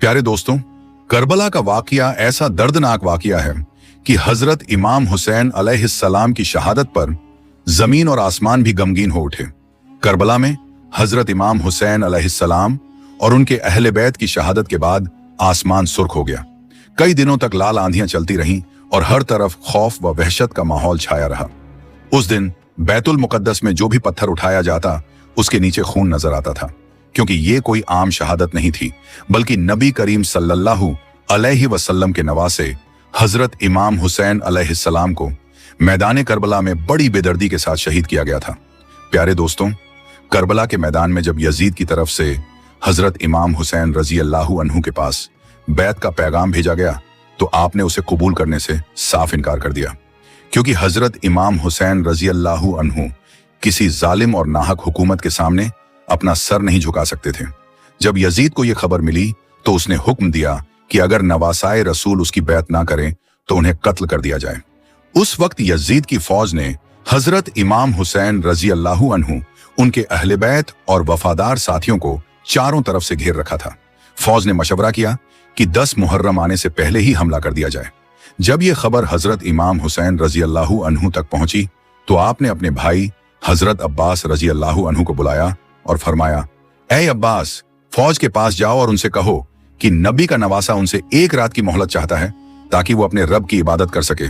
प्यारे दोस्तों, करबला का वाकया ऐसा दर्दनाक वाकया है कि हजरत इमाम हुसैन अलैहिस्सलाम की शहादत पर जमीन और आसमान भी गमगीन हो उठे। करबला में हजरत इमाम हुसैन अलैहिस्सलाम और उनके अहले बैत की शहादत के बाद आसमान सुर्ख हो गया। कई दिनों तक लाल आंधियां चलती रहीं और हर तरफ खौफ व वहशत का माहौल छाया रहा। उस दिन बैतुल मुकद्दस में जो भी पत्थर उठाया जाता उसके नीचे खून नजर आता था, क्योंकि ये कोई आम शहादत नहीं थी, बल्कि नबी करीम सल्लल्लाहु अलैहि वसल्लम के नवासे हजरत इमाम हुसैन अलैहिस्सलाम को मैदान करबला में बड़ी बेदर्दी के साथ शहीद किया गया था। प्यारे दोस्तों, करबला के मैदान में जब यजीद की तरफ से हजरत इमाम हुसैन रजी अल्लाहु अन्हु के पास बैत का पैगाम भेजा गया तो आपने उसे कबूल करने से साफ इनकार कर दिया, क्योंकि हजरत इमाम हुसैन रजी अल्लाहु अन्हु किसी जालिम और नाहक हुकूमत के सामने अपना सर नहीं झुका सकते थे। जब यजीद को यह खबर मिली तो उसने हुक्म दिया कि अगर नवासाए रसूल उसकी बैत ना करें तो उन्हें कत्ल कर दिया जाए। उस वक्त यजीद की फौज ने हजरत इमाम हुसैन रजी अल्लाहु अन्हु, उनके अहले बैत और वफादार साथियों को चारों तरफ से घेर रखा था। फौज ने मशवरा किया कि 10 मुहर्रम आने से पहले ही हमला कर दिया जाए। जब यह खबर हजरत इमाम हुसैन रजी अल्लाहु अन्हु तक पहुंची तो आपने अपने भाई हजरत अब्बास रजी अल्लाहु अन्हु को बुलाया और फरमाया, ऐ अब्बास, फौज के पास जाओ और उनसे कहो कि नबी का नवासा उनसे एक रात की मोहलत चाहता है ताकि वो अपने रब की इबादत कर सके।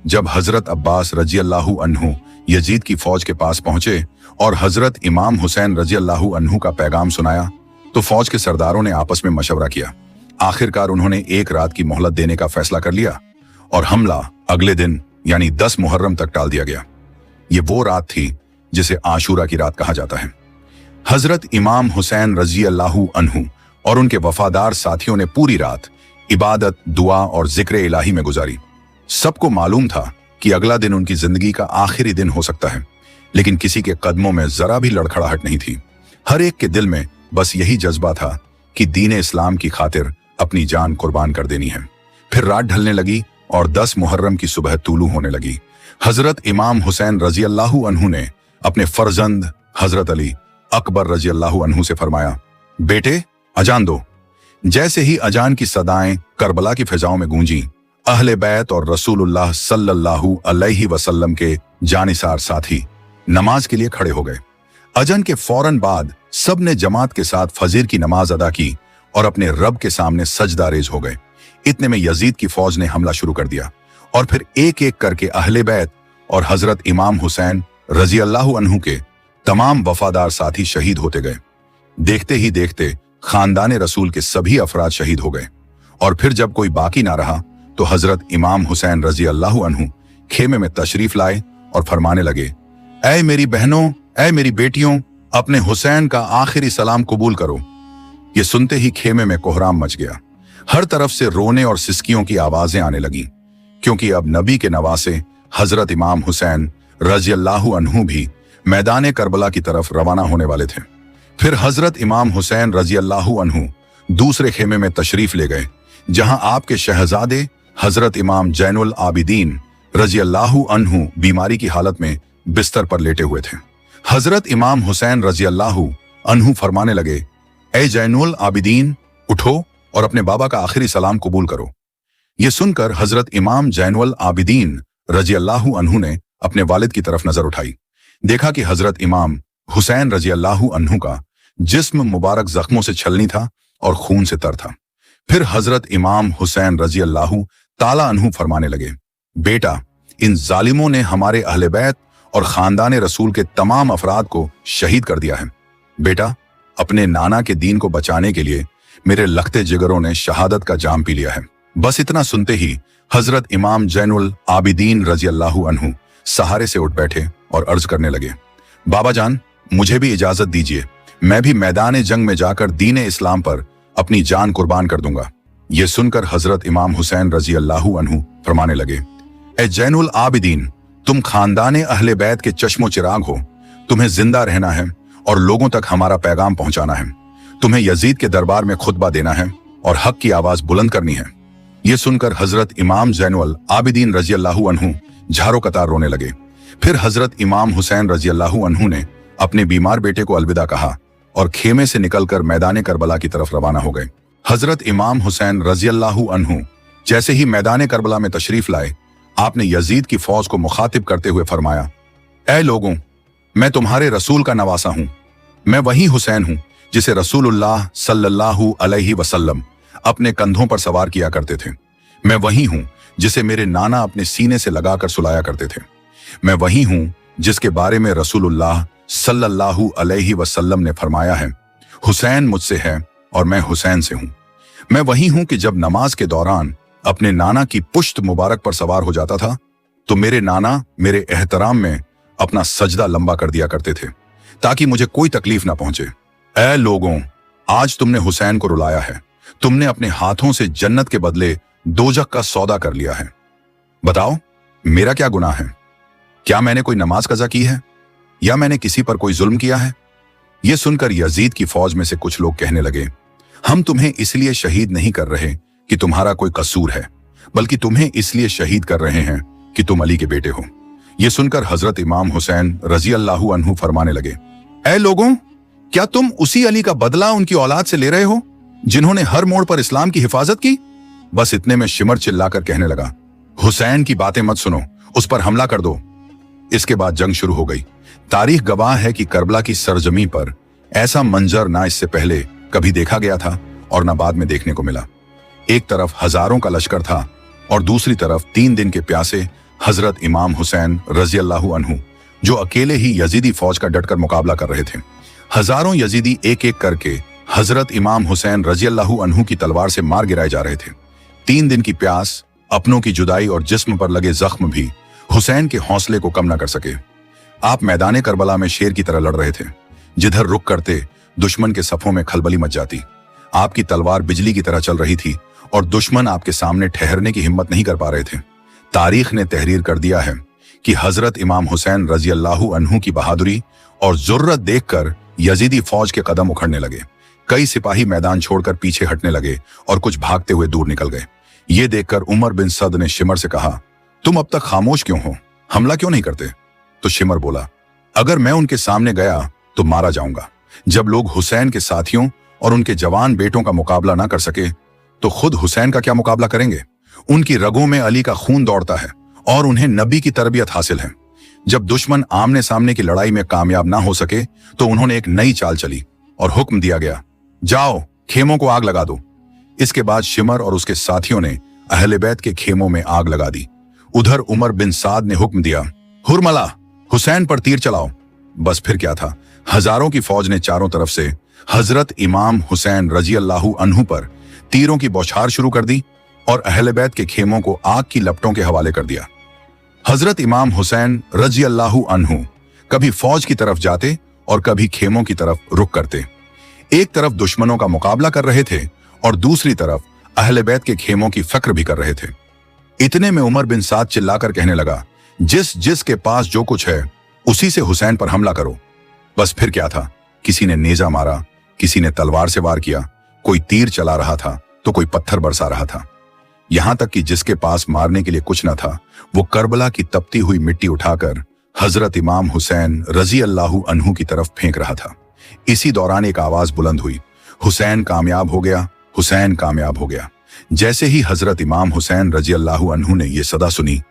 जब हजरत अब्बास रजी अल्लाहु अन्हु यजीद की फौज के पास पहुंचे और हजरत इमाम हुसैन रजी अल्लाहु अन्हु का पैगाम सुनाया तो फौज के सरदारों ने आपस में मशवरा किया। आखिरकार उन्होंने एक रात की मोहलत देने का फैसला कर लिया और हमला अगले दिन यानी 10 मुहर्रम तक टाल दिया गया। ये वो रात थी जिसे आशूरा की रात कहा जाता है। हजरत इमाम हुसैन रजी अल्लाहु अन्हु और उनके वफादार साथियों ने पूरी रात इबादत, दुआ और जिक्र इलाही में गुजारी। सबको मालूम था कि अगला दिन उनकी जिंदगी का आखिरी दिन हो सकता है, लेकिन किसी के कदमों में जरा भी लड़खड़ाहट नहीं थी। हर एक के दिल में बस यही जज्बा था कि दीन इस्लाम की खातिर अपनी जान कुर्बान कर देनी है। फिर रात ढलने लगी और 10 मुहर्रम की सुबह तूलू होने लगी। हजरत इमाम हुसैन रजी अल्लाहु अन्हु ने अपने फर्जंद हजरत अली अकबर रजी अल्लाहु अन्हु से फरमाया, बेटे अजान दो। जैसे ही अजान की सदाएं करबला की फिजाओं में गूंजी, अहले बैत और रसूलुल्लाह सल्लल्लाहु अलैहि वसल्लम के जानिसार साथी नमाज के लिए खड़े हो गए। अजान के फौरन बाद सब ने जमात के साथ फजीर की नमाज अदा की और अपने रब के सामने सजदा रेज हो गए। इतने में यजीद की फौज ने हमला शुरू कर दिया और फिर एक एक करके अहले बैत और हजरत इमाम हुसैन रजी अल्लाहु अन्हु के तमाम वफादार साथी शहीद होते गए। देखते ही देखते खानदान रसूल के सभी अफराद शहीद हो गए और फिर जब कोई बाकी ना रहा तो हजरत इमाम हुसैन रजी अल्लाहु अन्हु खेमे में तशरीफ लाए और फरमाने लगे, ऐ मेरी बहनों, ऐ मेरी बेटियों, अपने हुसैन का आखिरी सलाम कबूल करो। ये सुनते ही खेमे में कोहराम मच गया। हर तरफ से रोने और सिसकियों की आवाजें आने लगी, क्योंकि अब नबी के नवासे हजरत इमाम हुसैन रजी अल्लाहु अन्हु भी मैदान करबला की तरफ रवाना होने वाले थे। फिर हजरत इमाम हुसैन रजी अल्लाहु अन्हु दूसरे खेमे में तशरीफ ले गए, जहां आपके शहजादे हजरत इमाम जैनुल आबिदीन रजी अल्लाहु अन्हु बीमारी की हालत में बिस्तर पर लेटे हुए थे। हजरत इमाम हुसैन रजी अल्लाहु अन्हु फरमाने लगे, ऐ जैनुल आबिदीन, उठो और अपने बाबा का आखिरी सलाम कबूल करो। यह सुनकर हजरत इमाम जैनुल आबिदीन रजी अल्लाहु अन्हु ने अपने वालिद की तरफ नजर उठाई। देखा कि हजरत इमाम हुसैन रजी अल्लाहु अन्हु का जिस्म मुबारक जख्मों से छलनी था और खून से तर था। फिर हजरत इमाम हुसैन रजी अल्लाहु ताला अन्हु फरमाने लगे, बेटा, इन जालिमों ने हमारे अहले बैत और खानदान रसूल के तमाम अफराद को शहीद कर दिया है। बेटा, अपने नाना के दीन को बचाने के लिए मेरे लखते जिगरों ने शहादत का जाम पी लिया है। बस इतना सुनते ही हजरत इमाम जैनुल आबिदीन रजी अल्लाहु अन्हु सहारे से उठ बैठे और अर्ज करने लगे, बाबा जान, मुझे भी इजाजत दीजिए, मैं भी मैदान जंग में जाकर दीन इस्लाम पर अपनी जान कुर्बान कर दूंगा। यह सुनकर हजरत इमाम हुसैन रजी अल्लाहु अन्हु फरमाने लगे, ए जैनुल आबिदीन, तुम खानदान अहले बैत के चश्मो चिराग हो। तुम्हें जिंदा रहना है और लोगों तक हमारा पैगाम पहुंचाना है। तुम्हें यजीद के दरबार में खुतबा देना है और हक की आवाज बुलंद करनी है। यह सुनकर हजरत इमाम जैनुल आबिदीन रजी अल्लाहु अन्हु झारो कतार रोने लगे। फिर हजरत इमाम हुसैन रजी अल्लाहु अन्हु ने अपने बीमार बेटे को अलविदा कहा और खेमे से निकलकर मैदान करबला की तरफ रवाना हो गए। हजरत इमाम हुसैन रजी अल्लाहु अन्हु जैसे ही मैदान करबला में तशरीफ लाए, आपने यजीद की फौज को मुखातिब करते हुए फरमाया, ऐ लोगों, मैं तुम्हारे रसूल का नवासा हूं। मैं वही हुसैन हूं जिसे रसूलुल्लाह सल्लल्लाहु अलैहि वसल्लम अपने कंधों पर सवार किया करते थे। मैं वही हूं जिसे मेरे नाना अपने सीने से लगाकर सुलाया करते थे। मैं वही हूं जिसके बारे में रसूलुल्लाह सल्लल्लाहु अलैहि वसल्लम ने फरमाया है, हुसैन मुझसे है और मैं हुसैन से हूं। मैं वही हूं कि जब नमाज के दौरान अपने नाना की पुश्त मुबारक पर सवार हो जाता था तो मेरे नाना मेरे एहतराम में अपना सजदा लंबा कर दिया करते थे ताकि मुझे कोई तकलीफ ना पहुंचे। ऐ लोगों, आज तुमने हुसैन को रुलाया है। तुमने अपने हाथों से जन्नत के बदले दोजख का सौदा कर लिया है। बताओ, मेरा क्या गुनाह है? क्या मैंने कोई नमाज कज़ा की है या मैंने किसी पर कोई जुल्म किया है? यह सुनकर यजीद की फौज में से कुछ लोग कहने लगे, हम तुम्हें इसलिए शहीद नहीं कर रहे कि तुम्हारा कोई कसूर है, बल्कि तुम्हें इसलिए शहीद कर रहे हैं कि तुम अली के बेटे हो। यह सुनकर हजरत इमाम हुसैन रजी अल्लाहु अन्हु फरमाने लगे, ऐ लोगों, क्या तुम उसी अली का बदला उनकी औलाद से ले रहे हो जिन्होंने हर मोड़ पर इस्लाम की हिफाजत की? बस इतने में शिमर चिल्लाकर कहने लगा, हुसैन की बातें मत सुनो, उस पर हमला कर दो। इसके बाद जंग शुरू हो गई। तारीख गवाह है कि करबला की सरजमी पर ऐसा मंजर ना इससे पहले कभी देखा गया था और ना बाद में देखने को मिला। एक तरफ हजारों का लश्कर था और दूसरी तरफ 3 दिन के प्यासे हजरत इमाम हुसैन रजी अल्लाहु अन्हु जो अकेले ही यजीदी फौज का डटकर मुकाबला कर रहे थे। हजारों यजीदी एक एक करके हजरत इमाम हुसैन रजी अल्लाहु अन्हु की तलवार से मार गिराए जा रहे थे। 3 दिन की प्यास, अपनों की जुदाई और जिस्म पर लगे जख्म भी हुसैन के हौसले को कम न कर सके। आप मैदान करबला में शेर की तरह लड़ रहे थे। जिधर रुक करते दुश्मन के सफों में खलबली मच जाती। आपकी तलवार बिजली की तरह चल रही थी और दुश्मन आपके सामने ठहरने की हिम्मत नहीं कर पा रहे थे। तारीख ने तहरीर कर दिया है कि हजरत इमाम हुसैन रजी अल्लाहु अन्हु की बहादुरी और जुर्रत देखकर यजीदी फौज के कदम उखड़ने लगे। कई सिपाही मैदान छोड़कर पीछे हटने लगे और कुछ भागते हुए दूर निकल गए। ये देखकर उमर बिन सद ने शिमर से कहा, तुम अब तक खामोश क्यों हो? हमला क्यों नहीं करते? तो शिमर बोला, अगर मैं उनके सामने गया तो मारा जाऊंगा। जब लोग हुसैन के साथियों और उनके जवान बेटों का मुकाबला ना कर सके तो खुद हुसैन का क्या मुकाबला करेंगे? उनकी रगों में अली का खून दौड़ता है और उन्हें नबी की तरबियत हासिल है। जब दुश्मन आमने सामने की लड़ाई में कामयाब ना हो सके तो उन्होंने एक नई चाल चली और हुक्म दिया गया, जाओ खेमों को आग लगा दो। इसके बाद शिमर और उसके साथियों ने अहले बैत के खेमों में आग लगा दी। उधर उमर बिन साद ने हुक्म दिया, हुरमला, हुसैन पर तीर चलाओ। बस फिर क्या था, हजारों की फौज ने चारों तरफ से हजरत इमाम हुसैन रजी अल्लाहु अन्हु पर तीरों की बौछार शुरू कर दी और अहले बैत के खेमों को आग की लपटों के हवाले कर दिया। हजरत इमाम हुसैन रजी अल्लाहु अन्हु कभी फौज की तरफ जाते और कभी खेमों की तरफ रुख करते। एक तरफ दुश्मनों का मुकाबला कर रहे थे और दूसरी तरफ अहले बैत के खेमों की फक्र भी कर रहे थे। इतने में उमर बिन साद चिल्लाकर कहने लगा, जिस जिस के पास जो कुछ है उसी से हुसैन पर हमला करो। बस फिर क्या था, किसी ने नेजा मारा, किसी ने तलवार से वार किया, कोई तीर चला रहा था तो कोई पत्थर बरसा रहा था। यहां तक कि जिसके पास मारने के लिए कुछ न था वो करबला की तपती हुई मिट्टी उठाकर हजरत इमाम हुसैन रजी अल्लाहु अन्हु की तरफ फेंक रहा था। इसी दौरान एक आवाज बुलंद हुई, हुसैन कामयाब हो गया, हुसैन कामयाब हो गया। जैसे ही हजरत इमाम हुसैन रजी अल्लाहु अन्हु ने यह सदा सुनी,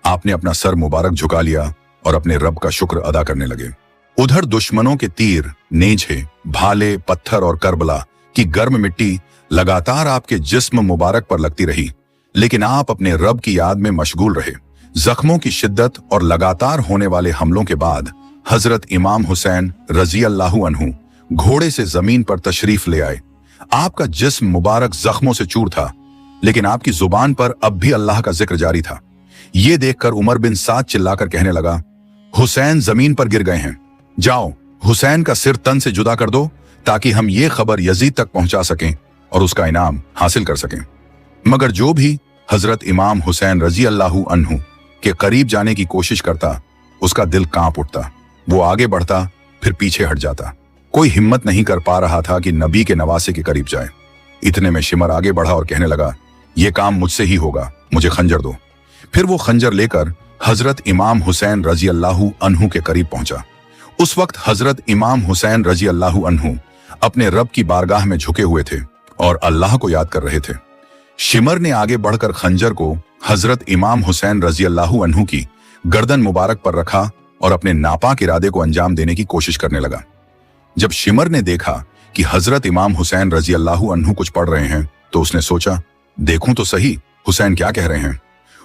आपने अपना सर मुबारक झुका लिया और अपने रब का शुक्र अदा करने लगे। उधर दुश्मनों के तीर, नेज़े, भाले, पत्थर और करबला की गर्म मिट्टी लगातार आपके जिस्म मुबारक पर लगती रही, लेकिन आप अपने रब की याद में मशगूल रहे। जख्मों की शिद्दत और लगातार होने वाले हमलों के बाद हजरत इमाम हुसैन रजी अल्लाहु अन्हु घोड़े से जमीन पर तशरीफ ले आए। आपका जिस्म मुबारक जख्मों से चूर था, लेकिन आपकी जुबान पर अब भी अल्लाह का जिक्र जारी था। ये देखकर उमर बिन साद चिल्लाकर कहने लगा, हुसैन जमीन पर गिर गए हैं, जाओ हुसैन का सिर तन से जुदा कर दो ताकि हम ये खबर यजीद तक पहुंचा सकें और उसका इनाम हासिल कर सकें। मगर जो भी हजरत इमाम हुसैन रजी अल्लाहु अन्हु के करीब जाने की कोशिश करता, उसका दिल कांप उठता। वो आगे बढ़ता फिर पीछे हट जाता। कोई हिम्मत नहीं कर पा रहा था कि नबी के नवासे के करीब जाए। इतने में शिमर आगे बढ़ा और कहने लगा, यह काम मुझसे ही होगा, मुझे खंजर दो। फिर वो खंजर लेकर हजरत इमाम हुसैन रजी अल्लाहु अन्हु के करीब पहुंचा। उस वक्त हजरत इमाम हुसैन रजी अल्लाहु अन्हु अपने रब की बारगाह में झुके हुए थे और अल्लाह को याद कर रहे थे। शिमर ने आगे बढ़कर खंजर को हजरत इमाम हुसैन रजी अल्लाहु अन्हु की गर्दन मुबारक पर रखा और अपने नापाक इरादे को अंजाम देने की कोशिश करने लगा। जब शिमर ने देखा कि हजरत इमाम हुसैन रजी अल्लाहु अन्हु कुछ पढ़ रहे हैं तो उसने सोचा, देखूं तो सही हुसैन क्या कह रहे हैं।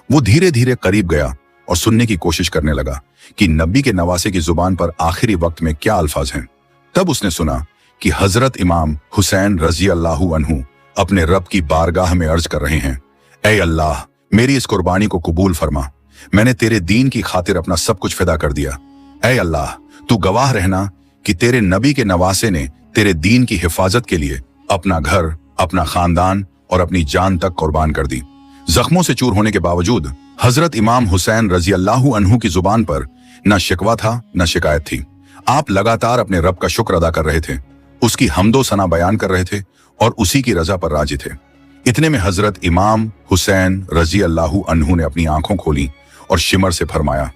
वो धीरे धीरे करीब गया और सुनने की कोशिश करने लगा कि नबी के नवासे की जुबान पर आखिरी वक्त में क्या अल्फाज हैं। तब उसने सुना कि हजरत इमाम हुसैन रजी अल्लाहु अन्हु अपने रब की बारगाह में अर्ज कर रहे हैं, ऐ अल्लाह, मेरी इस कुर्बानी को कबूल फरमा। मैंने तेरे दीन की खातिर अपना सब कुछ फिदा कर दिया। ऐ अल्लाह, तू गवाह रहना कि तेरे नबी के नवासे ने तेरे दीन की हिफाजत के लिए अपना घर, अपना खानदान और अपनी जान तक कुर्बान कर दी। जख्मों से चूर होने के बावजूद हजरत इमाम हुसैन रजी अल्लाहु अन्हु की जुबान पर न शिकवा था न शिकायत थी। आप लगातार अपने रब का शुक्र अदा कर रहे थे, उसकी हम्दो सना बयान कर रहे थे और उसी की रजा पर राजी थे। इतने में हजरत इमाम हुसैन रजी अल्लाहु अन्हु ने अपनी आंखों खोली और शिमर से फरमाया,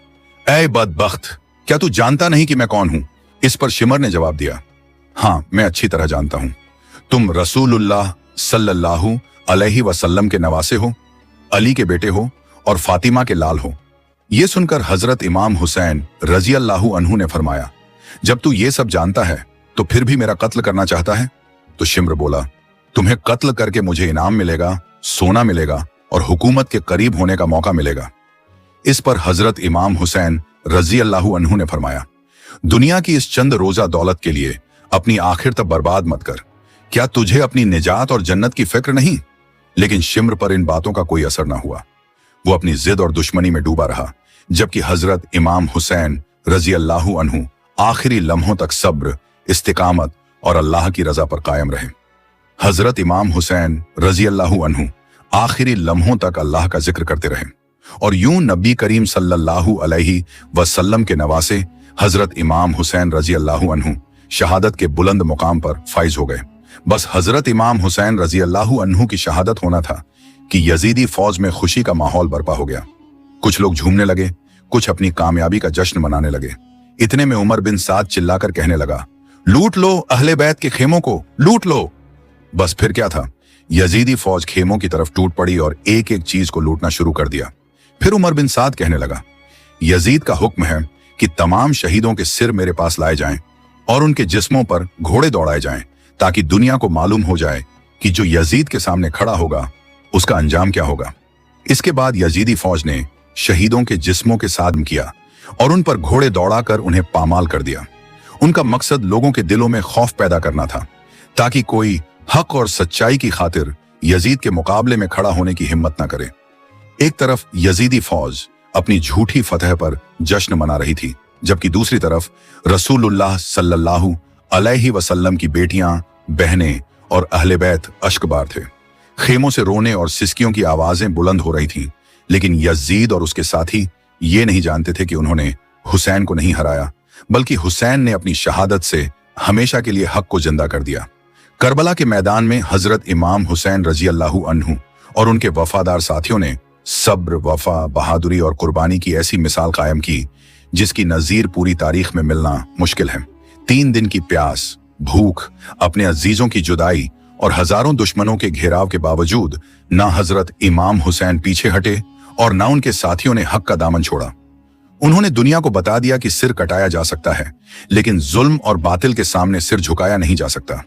ऐ बदबख्त, क्या तू जानता नहीं कि मैं कौन हूं? इस पर शिमर ने जवाब दिया, हाँ, मैं अच्छी तरह जानता हूं। तुम रसूलुल्लाह सल्लल्लाहु अलैहि वसल्लम के नवासे हो, अली के बेटे हो और फातिमा के लाल हो। यह सुनकर हजरत इमाम हुसैन रजी अल्लाहु अन्हु ने फरमाया, जब तू ये सब जानता है तो फिर भी मेरा कत्ल करना चाहता है? तो शिमर बोला, तुम्हें कत्ल करके मुझे इनाम मिलेगा, सोना मिलेगा और हुकूमत के करीब होने का मौका मिलेगा। इस पर हजरत इमाम हुसैन रजी अल्लाहु अन्हु ने फरमाया, दुनिया की इस चंद रोजा दौलत के लिए अपनी आखिर तक बर्बाद मत कर। क्या तुझे अपनी निजात और जन्नत की फिक्र नहीं? लेकिन शिमर पर इन बातों का कोई असर न हुआ। वो अपनी जिद और दुश्मनी में डूबा रहा, जबकि हजरत इमाम हुसैन रजी अल्लाहु अन्हु आखिरी लम्हों तक सब्र, इस्तिकामत और अल्लाह की रजा पर कायम रहे। हजरत इमाम हुसैन रजी अल्लाहु अन्हु आखिरी लम्हों तक अल्लाह का जिक्र करते रहे और यूं नबी करीम सल्लल्लाहु अलैहि वसल्लम के नवासे हजरत इमाम हुसैन रजी अल्लाहु अन्हु शहादत के बुलंद मुकाम पर फाइज हो गए। बस हजरत इमाम हुसैन रजी अल्लाहु अन्हु की शहादत होना था कि यजीदी फौज में खुशी का माहौल बरपा हो गया। कुछ लोग झूमने लगे, कुछ अपनी कामयाबी का जश्न मनाने लगे। इतने में उमर बिन साद चिल्लाकर कहने लगा, लूट लो अहले बैत के खेमों को, लूट लो। बस फिर क्या था, यजीदी फौज खेमों की तरफ टूट पड़ी और एक एक चीज को लूटना शुरू कर दिया। फिर उमर बिन साद कहने लगा, यजीद का हुक्म है कि तमाम शहीदों के सिर मेरे पास लाए जाएं और उनके जिस्मों पर घोड़े दौड़ाए जाएं, ताकि दुनिया को मालूम हो जाए कि जो यजीद के सामने खड़ा होगा उसका अंजाम क्या होगा। इसके बाद यजीदी फौज ने शहीदों के जिस्मों के साथ किया और उन पर घोड़े दौड़ाकर उन्हें पामाल कर दिया। उनका मकसद लोगों के दिलों में खौफ पैदा करना था, ताकि कोई हक और सच्चाई की खातिर यजीद के मुकाबले में खड़ा होने की हिम्मत न करे। एक तरफ यजीदी फौज अपनी झूठी फतह पर जश्न मना रही थी, जबकि दूसरी तरफ रसूलुल्लाह सल्लल्लाहु अलैहि वसल्लम की बेटियां, बहनें और अहले बैत अश्कबार थे। खेमों से रोने और सिसकियों की आवाजें बुलंद हो रही थीं, लेकिन यजीद और उसके साथी ये नहीं जानते थे कि उन्होंने हुसैन को नहीं हराया, बल्कि हुसैन ने अपनी शहादत से हमेशा के लिए हक को जिंदा कर दिया। करबला के मैदान में हजरत इमाम हुसैन रजी अल्लाहु अन्हु और उनके वफादार साथियों ने सब्र, वफा, बहादुरी और कुर्बानी की ऐसी मिसाल कायम की जिसकी नजीर पूरी तारीख में मिलना मुश्किल है। 3 दिन की प्यास, भूख, अपने अजीजों की जुदाई और हजारों दुश्मनों के घेराव के बावजूद ना हजरत इमाम हुसैन पीछे हटे और ना उनके साथियों ने हक का दामन छोड़ा। उन्होंने दुनिया को बता दिया कि सिर कटाया जा सकता है, लेकिन जुल्म और बातिल के सामने सिर झुकाया नहीं जा सकता।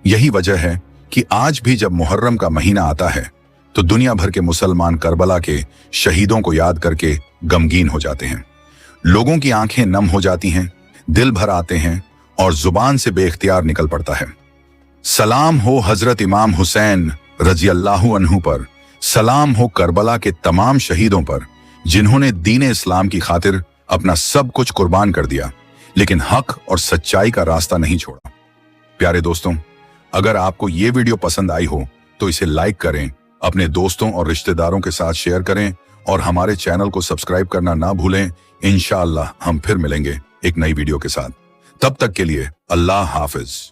यही वजह है कि आज भी जब मुहर्रम का महीना आता है तो दुनिया भर के मुसलमान करबला के शहीदों को याद करके गमगीन हो जाते हैं। लोगों की आंखें नम हो जाती हैं, दिल भर आते हैं और जुबान से बेख्तियार निकल पड़ता है, सलाम हो हजरत इमाम हुसैन रजी अल्लाहु अन्हु पर, सलाम हो करबला के तमाम शहीदों पर जिन्होंने दीन इस्लाम की खातिर अपना सब कुछ कुर्बान कर दिया, लेकिन हक और सच्चाई का रास्ता नहीं छोड़ा। प्यारे दोस्तों, अगर आपको ये वीडियो पसंद आई हो तो इसे लाइक करें, अपने दोस्तों और रिश्तेदारों के साथ शेयर करें और हमारे चैनल को सब्सक्राइब करना ना भूलें। इंशाअल्लाह हम फिर मिलेंगे एक नई वीडियो के साथ। तब तक के लिए अल्लाह हाफिज।